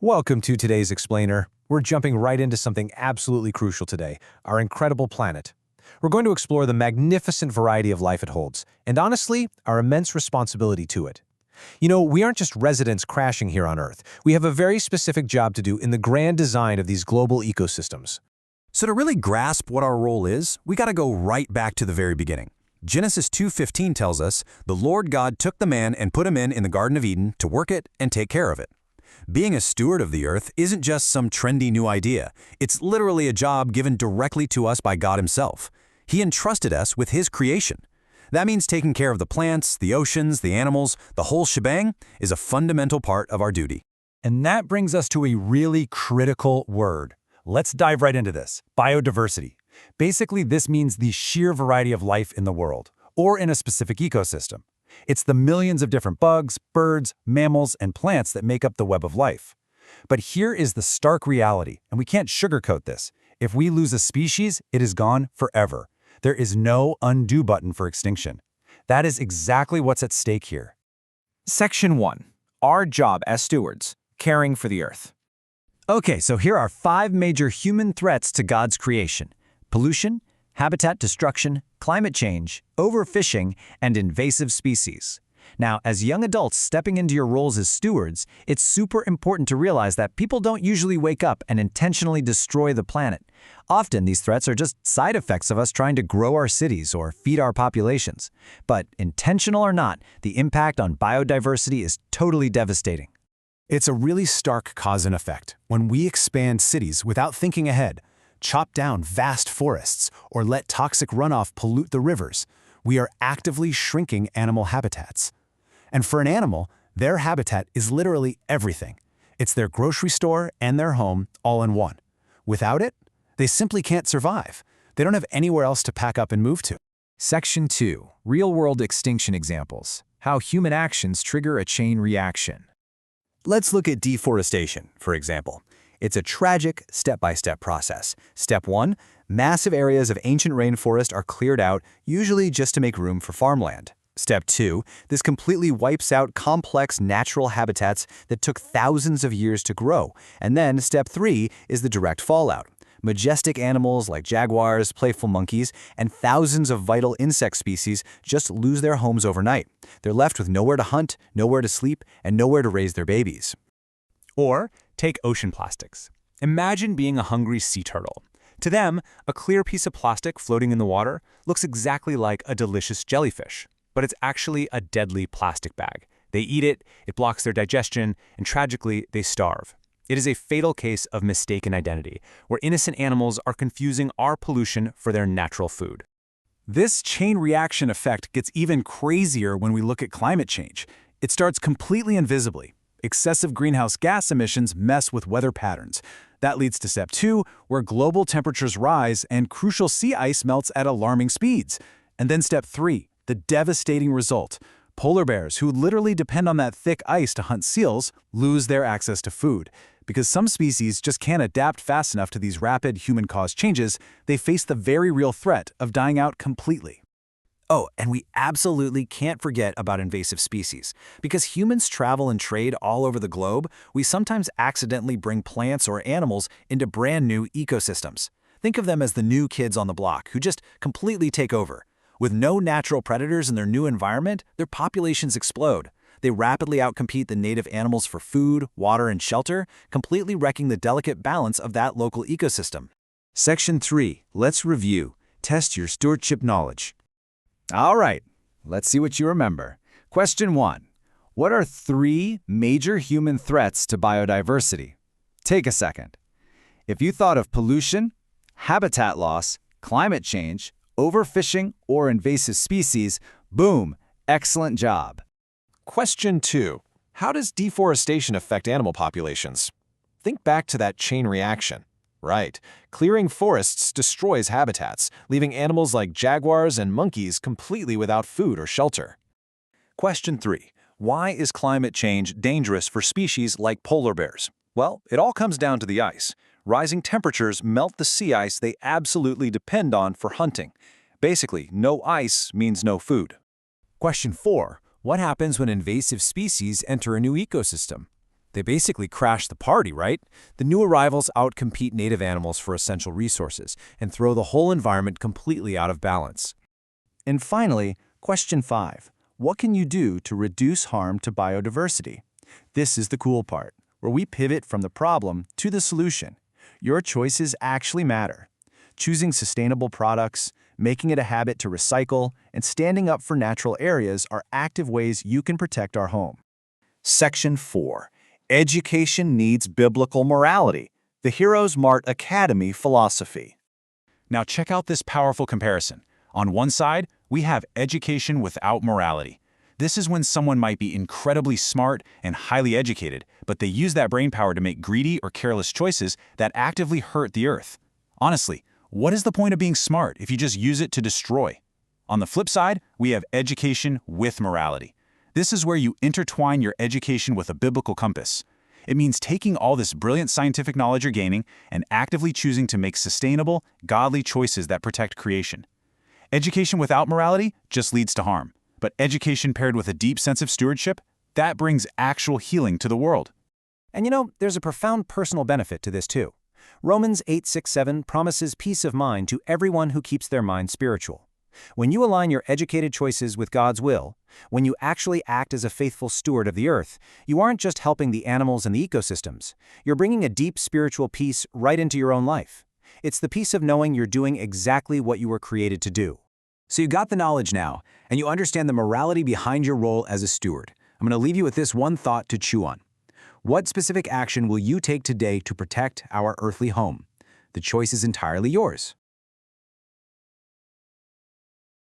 Welcome to today's Explainer. We're jumping right into something absolutely crucial today, our incredible planet. We're going to explore the magnificent variety of life it holds, and honestly, our immense responsibility to it. We aren't just residents crashing here on Earth. We have a very specific job to do in the grand design of these global ecosystems. So to really grasp what our role is, we got to go right back to the very beginning. Genesis 2:15 tells us, "The Lord God took the man and put him in the Garden of Eden to work it and take care of it." Being a steward of the earth isn't just some trendy new idea. It's literally a job given directly to us by God himself. He entrusted us with his creation. That means taking care of the plants, the oceans, the animals, the whole shebang is a fundamental part of our duty. And that brings us to a really critical word. Let's dive right into this, biodiversity. Basically, this means the sheer variety of life in the world, or in a specific ecosystem. It's the millions of different bugs, birds, mammals, and plants that make up the web of life. But here is the stark reality, and we can't sugarcoat this. If we lose a species, it is gone forever. There is no undo button for extinction. That is exactly what's at stake here. Section 1. Our job as stewards, caring for the Earth. Okay, so here are 5 major human threats to God's creation: pollution, habitat destruction, climate change, overfishing, and invasive species. Now, as young adults stepping into your roles as stewards, it's super important to realize that people don't usually wake up and intentionally destroy the planet. Often, these threats are just side effects of us trying to grow our cities or feed our populations. But intentional or not, the impact on biodiversity is totally devastating. It's a really stark cause and effect when we expand cities without thinking ahead, chop down vast forests, or let toxic runoff pollute the rivers. We are actively shrinking animal habitats. And for an animal, their habitat is literally everything. It's their grocery store and their home all in one. Without it, they simply can't survive. They don't have anywhere else to pack up and move to. Section 2. Real-world extinction examples. How human actions trigger a chain reaction. Let's look at deforestation, for example. It's a tragic step-by-step process. Step 1, massive areas of ancient rainforest are cleared out, usually just to make room for farmland. Step 2, this completely wipes out complex natural habitats that took thousands of years to grow. And then Step 3 is the direct fallout. Majestic animals like jaguars, playful monkeys, and thousands of vital insect species just lose their homes overnight. They're left with nowhere to hunt, nowhere to sleep, and nowhere to raise their babies. Or take ocean plastics. Imagine being a hungry sea turtle. To them, a clear piece of plastic floating in the water looks exactly like a delicious jellyfish, but it's actually a deadly plastic bag. They eat it, it blocks their digestion, and tragically, they starve. It is a fatal case of mistaken identity, where innocent animals are confusing our pollution for their natural food. This chain reaction effect gets even crazier when we look at climate change. It starts completely invisibly. Excessive greenhouse gas emissions mess with weather patterns. That leads to Step 2, where global temperatures rise and crucial sea ice melts at alarming speeds. And then Step 3, the devastating result. Polar bears, who literally depend on that thick ice to hunt seals, lose their access to food. Because some species just can't adapt fast enough to these rapid human-caused changes, they face the very real threat of dying out completely. Oh, and we absolutely can't forget about invasive species. Because humans travel and trade all over the globe, we sometimes accidentally bring plants or animals into brand new ecosystems. Think of them as the new kids on the block who just completely take over. With no natural predators in their new environment, their populations explode. They rapidly outcompete the native animals for food, water, and shelter, completely wrecking the delicate balance of that local ecosystem. Section 3. Let's review. Test your stewardship knowledge. All right, let's see what you remember. Question 1. What are 3 major human threats to biodiversity? Take a second. If you thought of pollution, habitat loss, climate change, overfishing, or invasive species, boom, excellent job. Question 2. How does deforestation affect animal populations? Think back to that chain reaction. Right. Clearing forests destroys habitats, leaving animals like jaguars and monkeys completely without food or shelter. Question 3. Why is climate change dangerous for species like polar bears? Well, it all comes down to the ice. Rising temperatures melt the sea ice they absolutely depend on for hunting. Basically, no ice means no food. Question 4. What happens when invasive species enter a new ecosystem? They basically crash the party, right? The new arrivals outcompete native animals for essential resources and throw the whole environment completely out of balance. And finally, question 5. What can you do to reduce harm to biodiversity? This is the cool part, where we pivot from the problem to the solution. Your choices actually matter. Choosing sustainable products, making it a habit to recycle, and standing up for natural areas are active ways you can protect our home. Section 4. Education needs biblical morality. The heroesmartacademy philosophy. Now check out this powerful comparison. On one side, we have education without morality. This is when someone might be incredibly smart and highly educated, but they use that brainpower to make greedy or careless choices that actively hurt the earth. Honestly, what is the point of being smart if you just use it to destroy? On the flip side, we have education with morality. This is where you intertwine your education with a biblical compass. It means taking all this brilliant scientific knowledge you're gaining and actively choosing to make sustainable, godly choices that protect creation. Education without morality just leads to harm, but education paired with a deep sense of stewardship, that brings actual healing to the world. And you know, there's a profound personal benefit to this too. Romans 8:6-7 promises peace of mind to everyone who keeps their mind spiritual. When you align your educated choices with God's will, when you actually act as a faithful steward of the earth, you aren't just helping the animals and the ecosystems. You're bringing a deep spiritual peace right into your own life. It's the peace of knowing you're doing exactly what you were created to do. So you got the knowledge now, and you understand the morality behind your role as a steward. I'm going to leave you with this one thought to chew on. What specific action will you take today to protect our earthly home? The choice is entirely yours.